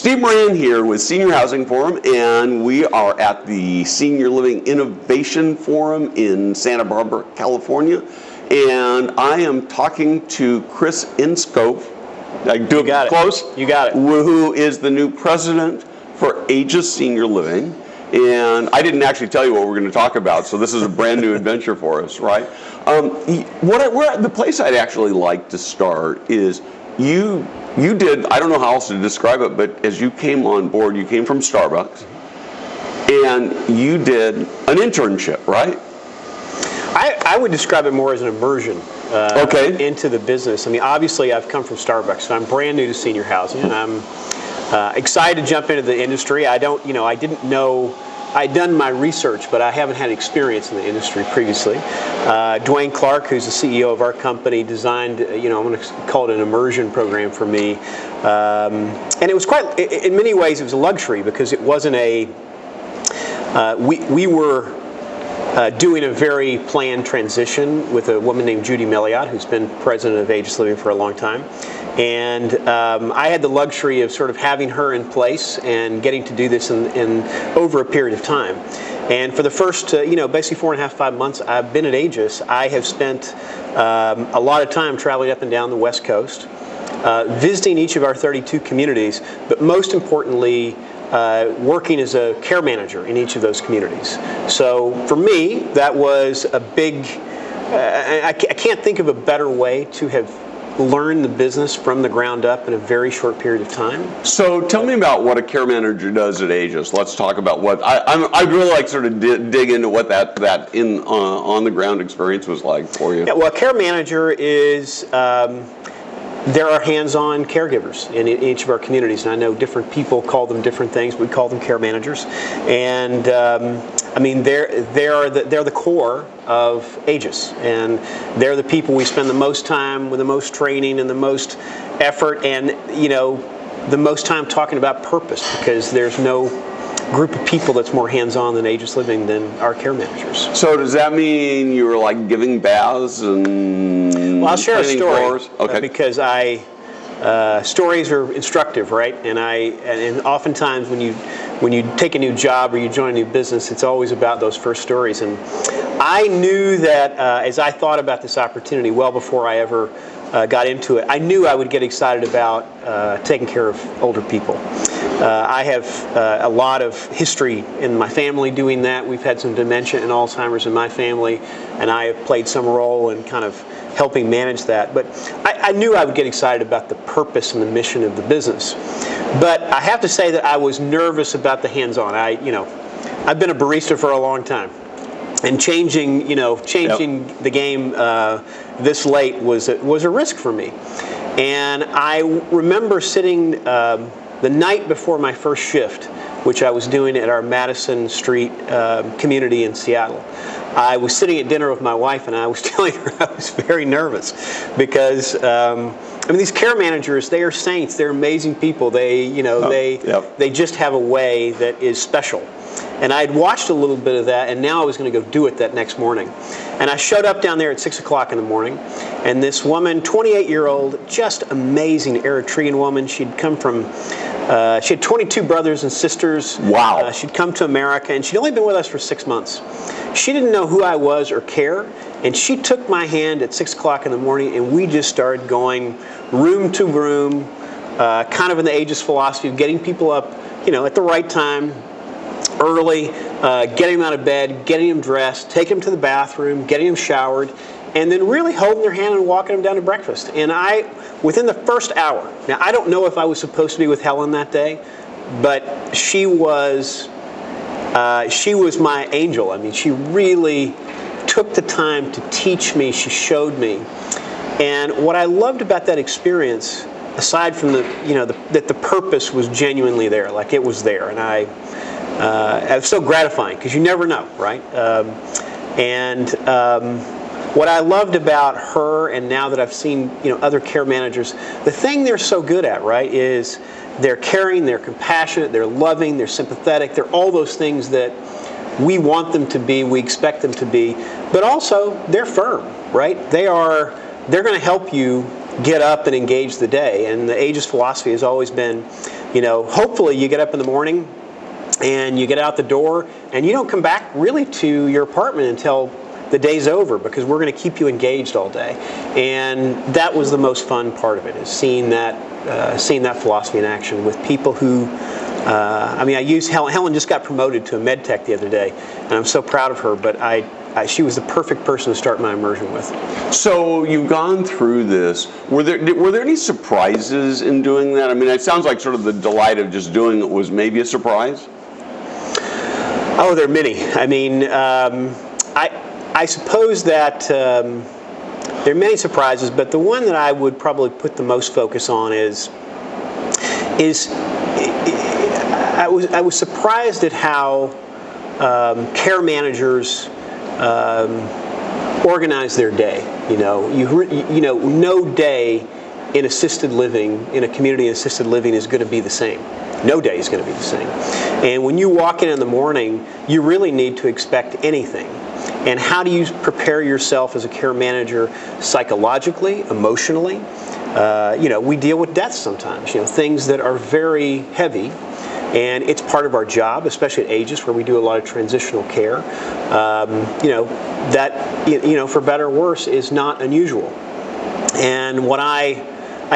Steve Moran here with Senior Housing Forum, and we are at the Senior Living Innovation Forum in Santa Barbara, California. And I am talking to Kris Engskov. I do it close. You got it. Who is the new president for Aegis Senior Living. And I didn't actually tell you what we're going to talk about, so this is a brand new adventure for us, right? The place I'd actually like to start is you did, I don't know how else to describe it, but as you came on board, you came from Starbucks, and you did an internship, right? I would describe it more as an immersion into the business. I mean, obviously, I've come from Starbucks, so I'm brand new to senior housing, and I'm excited to jump into the industry. I didn't know. I'd done my research, but I haven't had experience in the industry previously. Dwayne Clark, who's the CEO of our company, designed, I'm going to call it an immersion program for me. And it was quite, in many ways, it was a luxury because it wasn't we were doing a very planned transition with a woman named Judy Melliott, who's been president of Aegis Living for a long time. And I had the luxury of sort of having her in place and getting to do this in over a period of time. And for the first, basically 4.5, 5 months I've been at Aegis, I have spent a lot of time traveling up and down the West Coast, visiting each of our 32 communities, but most importantly, working as a care manager in each of those communities. So for me, that was a big, I can't think of a better way to have learned the business from the ground up in a very short period of time. So tell me about what a care manager does at Aegis. Let's talk about what, I'd really like sort of dig into what that on the ground experience was like for you. Yeah, well, a care manager is, there are hands-on caregivers in each of our communities, and I know different people call them different things. We call them care managers, and they're the core of Aegis, and they're the people we spend the most time with, the most training and the most effort, and the most time talking about purpose, because there's no group of people that's more hands-on than Aegis Living than our care managers. So does that mean you were like giving baths and I'll share a story. Floors? Okay. Because stories are instructive, right? And oftentimes when you take a new job or you join a new business, it's always about those first stories. And I knew that as I thought about this opportunity well before I ever got into it, I knew I would get excited about taking care of older people. I have a lot of history in my family doing that. We've had some dementia and Alzheimer's in my family, and I have played some role in kind of helping manage that. But I knew I would get excited about the purpose and the mission of the business. But I have to say that I was nervous about the hands-on. I've been a barista for a long time, and changing the game this late was a risk for me. And I remember sitting the night before my first shift, which I was doing at our Madison Street community in Seattle. I was sitting at dinner with my wife, and I was telling her I was very nervous because these care managers, they are saints. They're amazing people. They just have a way that is special. And I'd watched a little bit of that, and now I was going to go do it that next morning. And I showed up down there at 6 o'clock in the morning, and this woman, 28-year-old, just amazing Eritrean woman. She'd come from, she had 22 brothers and sisters. Wow. She'd come to America, and she'd only been with us for 6 months. She didn't know who I was or care, and she took my hand at 6 o'clock in the morning, and we just started going room to room, kind of in the Aegis philosophy of getting people up, at the right time, early, getting them out of bed, getting them dressed, taking them to the bathroom, getting them showered, and then really holding their hand and walking them down to breakfast. And within the first hour, now I don't know if I was supposed to be with Helen that day, but she was my angel. I mean, she really took the time to teach me. She showed me. And what I loved about that experience, aside from that the purpose was genuinely there, like it was there, and it was so gratifying because you never know, right? What I loved about her, and now that I've seen other care managers, the thing they're so good at, right, is they're caring, they're compassionate, they're loving, they're sympathetic, they're all those things that we want them to be, we expect them to be, but also they're firm, right? They're going to help you get up and engage the day. And the Aegis philosophy has always been, hopefully you get up in the morning and you get out the door and you don't come back really to your apartment until the day's over, because we're going to keep you engaged all day. And that was the most fun part of it, is seeing that philosophy in action with people who, I use Helen. Helen just got promoted to a med tech the other day, and I'm so proud of her, but she was the perfect person to start my immersion with. So you've gone through this. Were there any surprises in doing that? I mean, it sounds like sort of the delight of just doing it was maybe a surprise. Oh, there are many. I mean, I suppose that there are many surprises, but the one that I would probably put the most focus on is I was surprised at how care managers organize their day. No day in assisted living, in a community of assisted living, is going to be the same. No day is going to be the same. And when you walk in the morning, you really need to expect anything. And how do you prepare yourself as a care manager psychologically, emotionally? We deal with death sometimes, things that are very heavy. And it's part of our job, especially at Aegis, where we do a lot of transitional care. For better or worse, is not unusual. And what I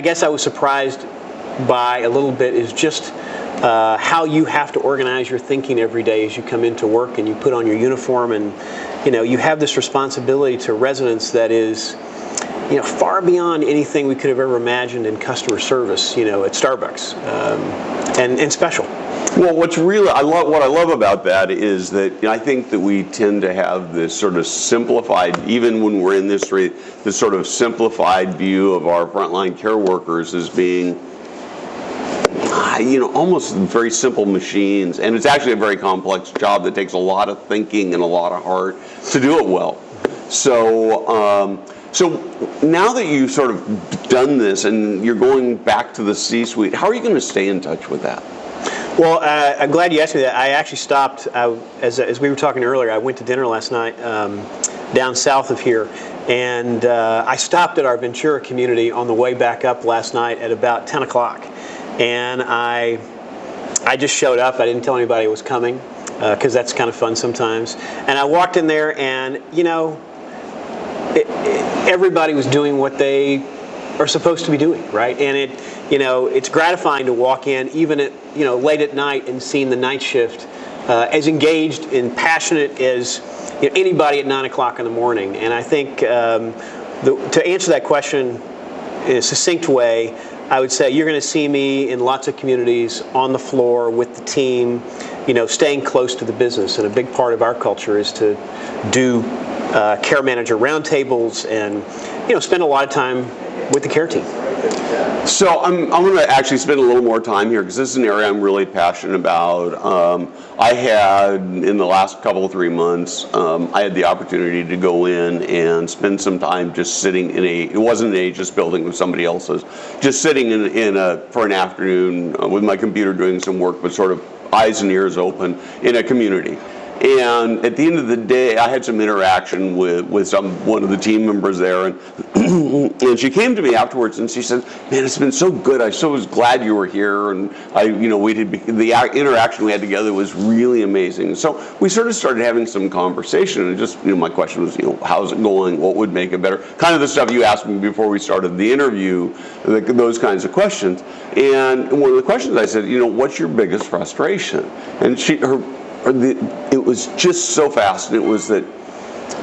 guess I was surprised by a little bit is just how you have to organize your thinking every day as you come into work and you put on your uniform, and you have this responsibility to residents that is far beyond anything we could have ever imagined in customer service at Starbucks, and special. Well, what I love about that is that I think that we tend to have this sort of simplified, even when we're in this sort of simplified view of our frontline care workers as being almost very simple machines, and it's actually a very complex job that takes a lot of thinking and a lot of heart to do it well. So now that you've sort of done this and you're going back to the C-suite, how are you going to stay in touch with that? Well, I'm glad you asked me that. I actually stopped, as we were talking earlier, I went to dinner last night down south of here, and I stopped at our Ventura community on the way back up last night at about 10 o'clock. And I just showed up. I didn't tell anybody I was coming, because that's kind of fun sometimes. And I walked in there, and everybody was doing what they are supposed to be doing, right? And it's gratifying to walk in, even at late at night, and seeing the night shift as engaged and passionate as anybody at 9 o'clock in the morning. And I think to answer that question in a succinct way, I would say you're going to see me in lots of communities on the floor with the team, staying close to the business. And a big part of our culture is to do care manager roundtables and spend a lot of time with the care team. So I'm going to actually spend a little more time here, because this is an area I'm really passionate about. I had, in the last 3 months, I had the opportunity to go in and spend some time just sitting it wasn't an Aegis building, it was somebody else's, just sitting for an afternoon with my computer doing some work, but sort of eyes and ears open in a community. And at the end of the day, I had some interaction with one of the team members there, and and she came to me afterwards and she said, "Man, it's been so good. I so was glad you were here." And the interaction we had together was really amazing. So we sort of started having some conversation, and just my question was, how's it going? What would make it better? Kind of the stuff you asked me before we started the interview, those kinds of questions. And one of the questions I said, what's your biggest frustration? And it was just so fast, and it was that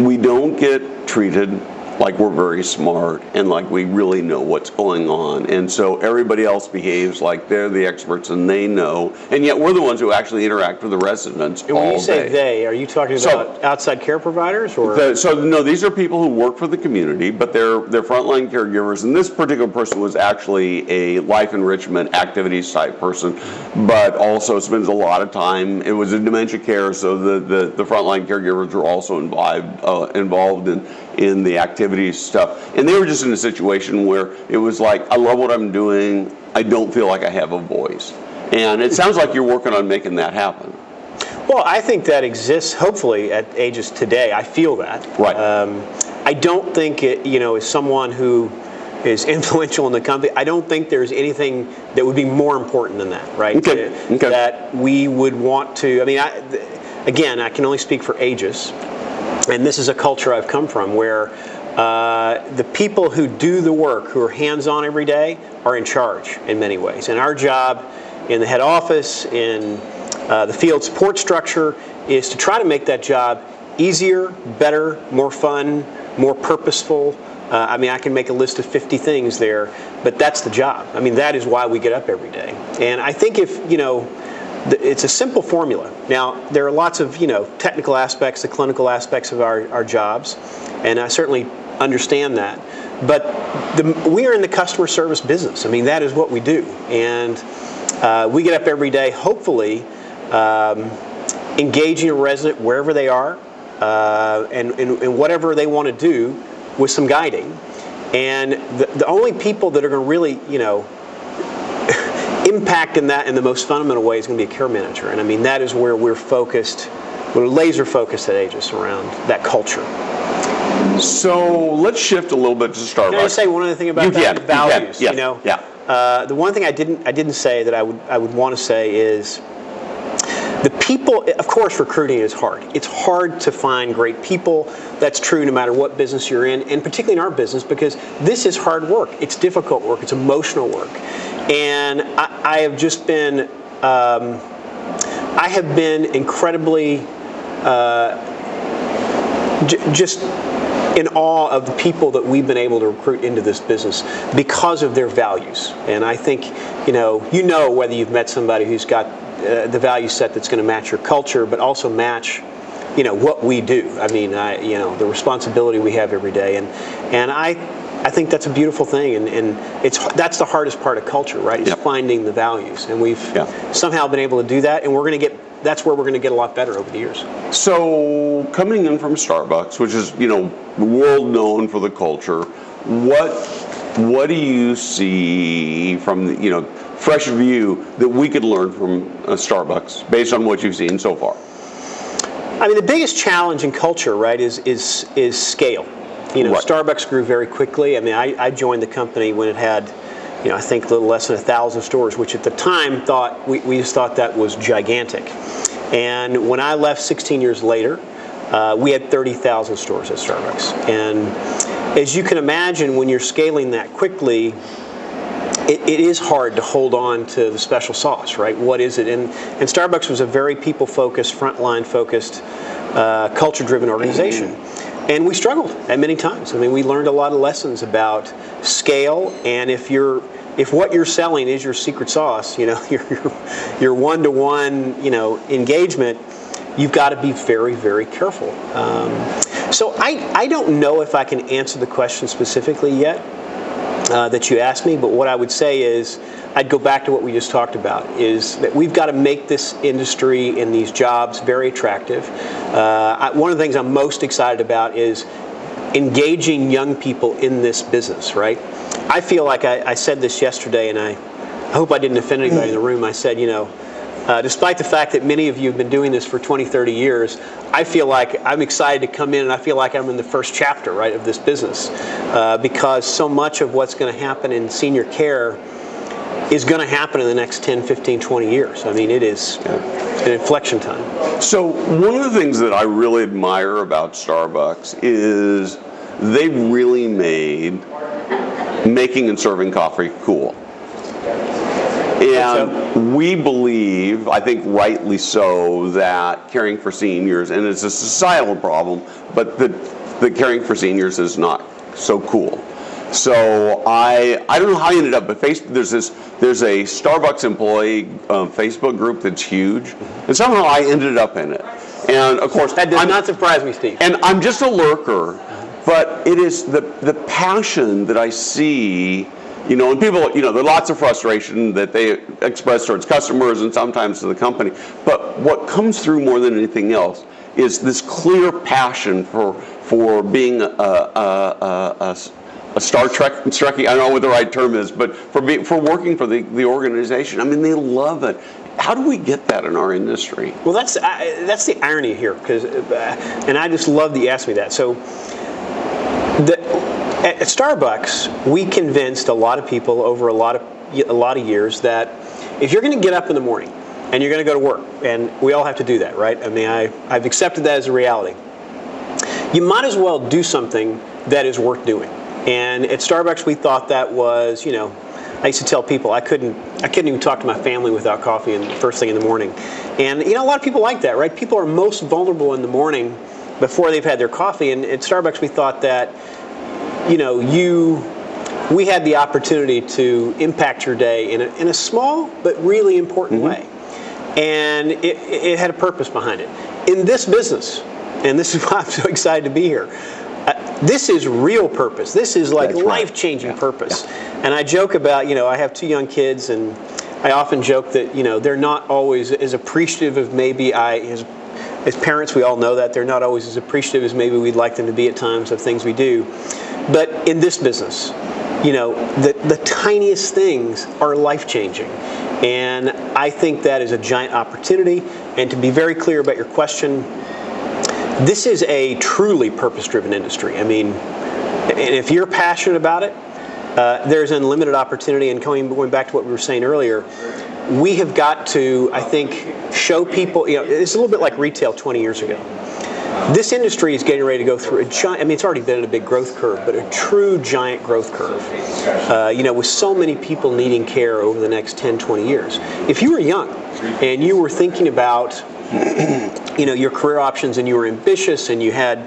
we don't get treated like we're very smart and like we really know what's going on. And so everybody else behaves like they're the experts and they know, and yet we're the ones who actually interact with the residents all day. And when you say they, are you talking about outside care providers? Or? No, these are people who work for the community, but they're frontline caregivers. And this particular person was actually a life enrichment activities type person, but also spends a lot of time. It was in dementia care, so the frontline caregivers were also involved in the activities stuff. And they were just in a situation where it was like, I love what I'm doing, I don't feel like I have a voice. And it sounds like you're working on making that happen. Well, I think that exists, hopefully, at Aegis today. I feel that. Right. I don't think it, as someone who is influential in the company. I don't think there's anything that would be more important than that, right? Okay. That we would want to. I mean, again, I can only speak for Aegis, and this is a culture I've come from where the people who do the work, who are hands-on every day, are in charge in many ways. And our job in the head office, in the field support structure, is to try to make that job easier, better, more fun, more purposeful. I mean, I can make a list of 50 things there, but that's the job. I mean, that is why we get up every day. And I think if, it's a simple formula. Now, there are lots of, technical aspects, the clinical aspects of our jobs, and I certainly understand that. But we are in the customer service business. I mean, that is what we do. And we get up every day, hopefully, engaging a resident wherever they are, and whatever they want to do with some guiding. And the only people that are going to really, impact in that in the most fundamental way is going to be a care manager. And I mean, that is where we're focused, we're laser focused at Aegis around that culture. So let's shift a little bit to Starbucks. Can I just say one other thing about that? Values. You can. Yes. Yeah. The one thing I didn't say that I would want to say is the people. Of course, recruiting is hard. It's hard to find great people. That's true no matter what business you're in, and particularly in our business, because this is hard work. It's difficult work. It's emotional work, and I have just been. I have been incredibly just in awe of the people that we've been able to recruit into this business because of their values. And I think, whether you've met somebody who's got the value set that's going to match your culture, but also match, what we do. I mean, the responsibility we have every day. And I think that's a beautiful thing. And that's the hardest part of culture, right? Is finding the values. And we've somehow been able to do that. And that's where we're going to get a lot better over the years. So coming in from Starbucks, which is, world known for the culture, what do you see from the, fresh view that we could learn from Starbucks based on what you've seen so far? I mean, the biggest challenge in culture, right, is scale. Right. Starbucks grew very quickly. I mean, I joined the company when it had, I think a little less than 1,000 stores, which at the time we just thought that was gigantic. And when I left 16 years later, we had 30,000 stores at Starbucks. And as you can imagine, when you're scaling that quickly, it is hard to hold on to the special sauce, right? What is it? And Starbucks was a very people-focused, frontline-focused, culture-driven organization. And we struggled at many times. I mean, we learned a lot of lessons about scale, and if what you're selling is your secret sauce, your one-to-one, engagement, you've got to be very, very careful. So I don't know if I can answer the question specifically yet that you asked me, but what I would say is I'd go back to what we just talked about, is that we've got to make this industry and these jobs very attractive. One of the things I'm most excited about is engaging young people in this business, right? I feel like I said this yesterday, and I hope I didn't offend anybody in the room. I said, despite the fact that many of you have been doing this for 20, 30 years, I feel like I'm excited to come in, and I feel like I'm in the first chapter, right, of this business, because so much of what's going to happen in senior care is going to happen in the next 10, 15, 20 years. I mean, it is an inflection time. So one of the things that I really admire about Starbucks is they really made making and serving coffee cool. And we believe, I think rightly so, that caring for seniors, and it's a societal problem, but the caring for seniors is not so cool. So I don't know how I ended up, but there's a Starbucks employee Facebook group that's huge, and somehow I ended up in it. And of course, that does not surprise me, Steve. And I'm just a lurker, but it is the passion that I see. And people, there are lots of frustration that they express towards customers and sometimes to the company. But what comes through more than anything else is this clear passion for being a Star Trekkie. I don't know what the right term is, but for working for the organization. I mean, they love it. How do we get that in our industry? Well, that's the irony here, and I just love that you asked me that. So, At Starbucks, we convinced a lot of people over a lot of years that if you're going to get up in the morning and you're going to go to work, and we all have to do that, right? I mean, I've accepted that as a reality. You might as well do something that is worth doing. And at Starbucks, we thought that was, I used to tell people I couldn't even talk to my family without coffee and first thing in the morning. And a lot of people like that, right? People are most vulnerable in the morning before they've had their coffee. And at Starbucks, we thought that, we had the opportunity to impact your day in a small but really important way. And it had a purpose behind it. In this business, and this is why I'm so excited to be here, this is real purpose. This is like life-changing purpose. And I joke about, I have 2 young kids, and I often joke that, they're not always as appreciative of maybe as parents, we all know that they're not always as appreciative as maybe we'd like them to be at times of things we do. But in this business, the tiniest things are life-changing. And I think that is a giant opportunity. And to be very clear about your question, this is a truly purpose-driven industry. I mean, if you're passionate about it, there's unlimited opportunity. And going back to what we were saying earlier, we have got to, I think, show people, it's a little bit like retail 20 years ago. This industry is getting ready to go through a giant, it's already been in a big growth curve, but a true giant growth curve, with so many people needing care over the next 10, 20 years. If you were young and you were thinking about, your career options, and you were ambitious and you had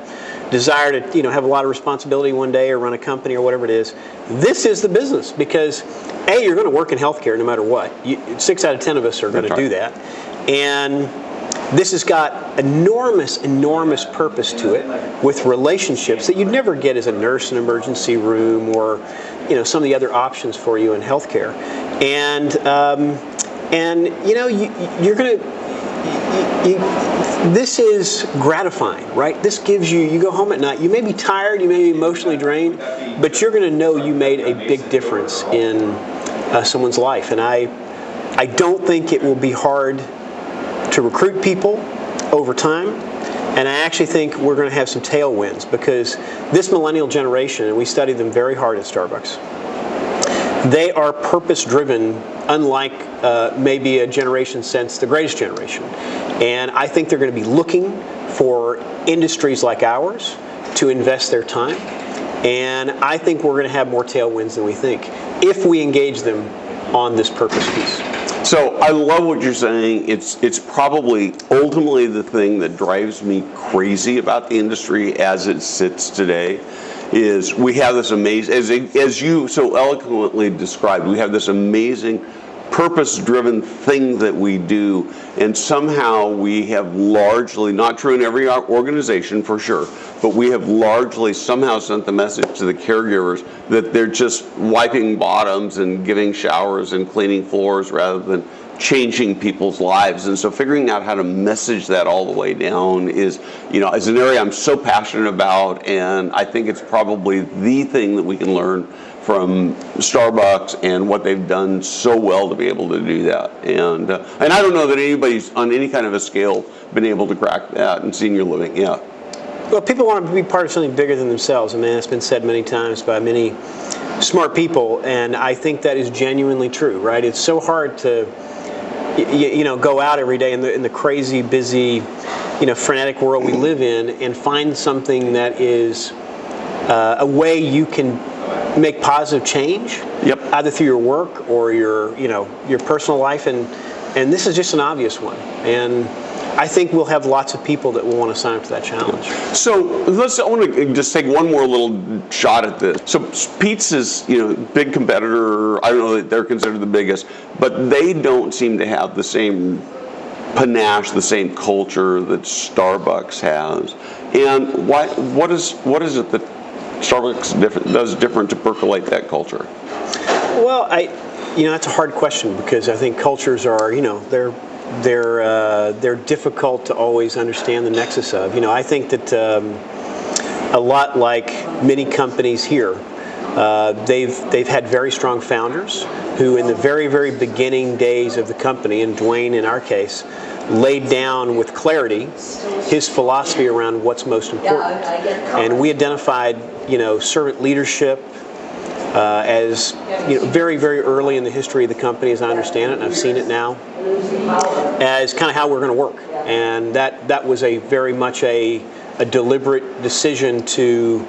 desire to, have a lot of responsibility one day or run a company or whatever it is, this is the business, because A, you're going to work in healthcare no matter what. 6 out of 10 of us are going to do that. And this has got enormous, enormous purpose to it, with relationships that you'd never get as a nurse in an emergency room, or, some of the other options for you in healthcare. And you're going to, this is gratifying, right? This gives you go home at night, you may be tired, you may be emotionally drained, but you're going to know you made a big difference in someone's life. And I don't think it will be hard to recruit people over time. And I actually think we're going to have some tailwinds, because this millennial generation, and we study them very hard at Starbucks, they are purpose-driven, unlike maybe a generation since the greatest generation. And I think they're going to be looking for industries like ours to invest their time. And I think we're going to have more tailwinds than we think if we engage them on this purpose piece. So I love what you're saying. It's probably ultimately the thing that drives me crazy about the industry as it sits today, is we have this amazing, as you so eloquently described, we have this amazing purpose-driven thing that we do, and somehow we have largely, not true in every organization for sure, but we have largely somehow sent the message to the caregivers that they're just wiping bottoms and giving showers and cleaning floors rather than changing people's lives. And so figuring out how to message that all the way down is, is an area I'm so passionate about, and I think it's probably the thing that we can learn from Starbucks and what they've done so well to be able to do that. And I don't know that anybody's on any kind of a scale been able to crack that in senior living. Yeah. Well, people want to be part of something bigger than themselves. I mean, that's been said many times by many smart people, and I think that is genuinely true, right? It's so hard to, go out every day in the crazy, busy, frenetic world we live in, and find something that is a way you can make positive change, either through your work or your personal life, and this is just an obvious one. And I think we'll have lots of people that will want to sign up to that challenge. So I want to just take one more little shot at this. So Pete's is, big competitor. I don't know that they're considered the biggest, but they don't seem to have the same panache, the same culture that Starbucks has. And what is it that Starbucks does different to percolate that culture? Well, that's a hard question, because I think cultures are, they're difficult to always understand the nexus of. I think that a lot like many companies here, they've had very strong founders who, in the very, very beginning days of the company, and Dwayne in our case, laid down with clarity his philosophy around what's most important. And we identified servant leadership as very, very early in the history of the company, as I understand it, and I've seen it now, as kind of how we're going to work. And that was very much a deliberate decision to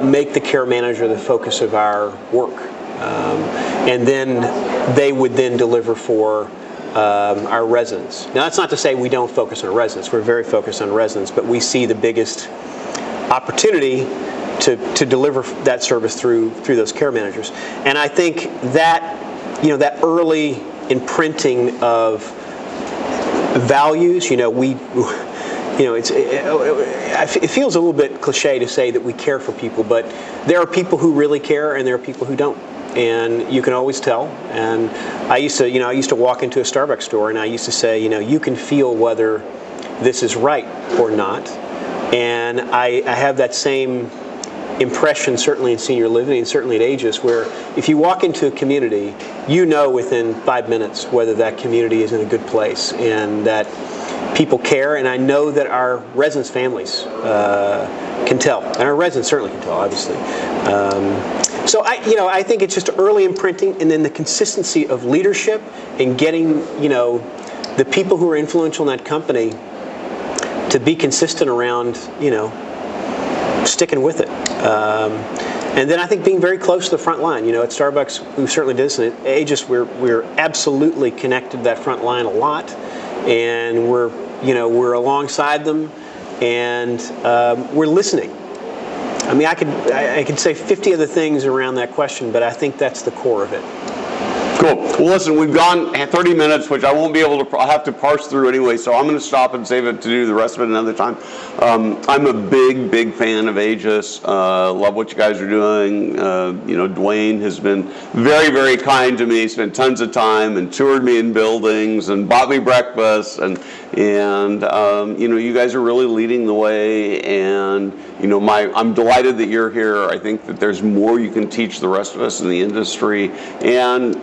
make the care manager the focus of our work. And then they would then deliver for our residents. Now, that's not to say we don't focus on residents. We're very focused on residents, but we see the biggest opportunity to deliver that service through those care managers. And I think that that early imprinting of values, it feels a little bit cliche to say that we care for people, but there are people who really care and there are people who don't. And you can always tell. And I used to walk into a Starbucks store and I used to say, you can feel whether this is right or not. And I have that same impression, certainly in senior living and certainly at Aegis, where if you walk into a community, within 5 minutes whether that community is in a good place and that people care. And I know that our residents' families can tell, and our residents certainly can tell, obviously. So I think it's just early imprinting, and then the consistency of leadership and getting the people who are influential in that company to be consistent around sticking with it. And then I think being very close to the front line. At Starbucks, we certainly did this, and at Aegis, we're absolutely connected to that front line a lot, and we're alongside them, and we're listening. I mean, I could say 50 other things around that question, but I think that's the core of it. Cool. Well, listen, we've gone 30 minutes, which I won't be able to, I'll have to parse through anyway, so I'm going to stop and save it to do the rest of it another time. I'm a big fan of Aegis. Love what you guys are doing. Dwayne has been very, very kind to me, spent tons of time and toured me in buildings and bought me breakfast, and you guys are really leading the way, and I'm delighted that you're here. I think that there's more you can teach the rest of us in the industry, and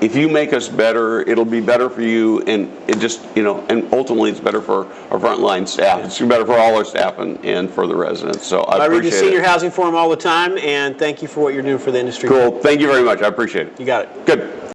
if you make us better, it'll be better for you, and and ultimately it's better for our frontline staff. It's better for all our staff and for the residents. So I appreciate it. I read the Senior Housing Forum all the time, and thank you for what you're doing for the industry. Cool. Thank you very much. I appreciate it. You got it. Good.